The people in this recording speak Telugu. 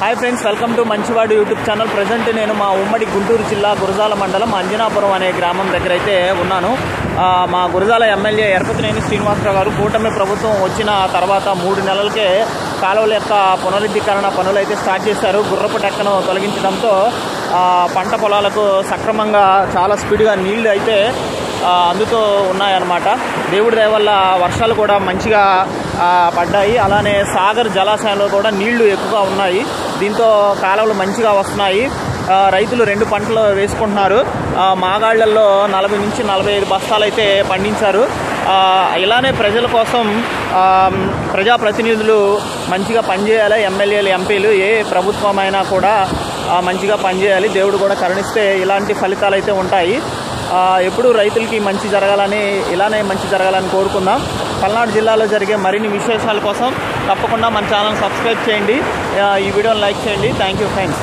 హాయ్ ఫ్రెండ్స్, వెల్కమ్ టు మంచివాడు యూట్యూబ్ ఛానల్. ప్రజెంట్ నేను మా ఉమ్మడి గుంటూరు జిల్లా గురజాల మండలం అంజనాపురం అనే గ్రామం దగ్గర అయితే ఉన్నాను. మా గురజాల ఎమ్మెల్యే ఎరపతినేని శ్రీనివాసరావు గారు కూటమి ప్రభుత్వం వచ్చిన తర్వాత 3 నెలలకే కాలువల యొక్క పునరుద్ధీకరణ పనులు అయితే స్టార్ట్ చేశారు. గుర్రపు డెక్కను తొలగించడంతో పంట పొలాలకు సక్రమంగా చాలా స్పీడ్గా నీళ్లు అయితే అందుతూ ఉన్నాయన్నమాట. దేవుడి దయ వల్ల వర్షాలు కూడా మంచిగా పడ్డాయి. అలానే సాగర్ జలాశయంలో కూడా నీళ్లు ఎక్కువగా ఉన్నాయి. దీంతో కాలువలు మంచిగా వస్తున్నాయి. రైతులు 2 పంటలు వేసుకుంటున్నారు. మాగాళ్లలో 40 నుంచి 45 బస్తాలు అయితే పండించారు. ఇలానే ప్రజల కోసం ప్రజాప్రతినిధులు మంచిగా పనిచేయాలి. ఎమ్మెల్యేలు, ఎంపీలు ఏ ప్రభుత్వమైనా కూడా మంచిగా పనిచేయాలి. దేవుడు కూడా కరుణిస్తే ఇలాంటి ఫలితాలు అయితే ఉంటాయి. ఎప్పుడూ రైతులకి మంచి జరగాలని, ఇలానే మంచి జరగాలని కోరుకుందాం. పల్నాడు జిల్లాలో జరిగే మరిన్ని విశేషాల కోసం తప్పకుండా మన ఛానల్ సబ్స్క్రైబ్ చేయండి. ఈ వీడియోని లైక్ చేయండి. Thank you friends.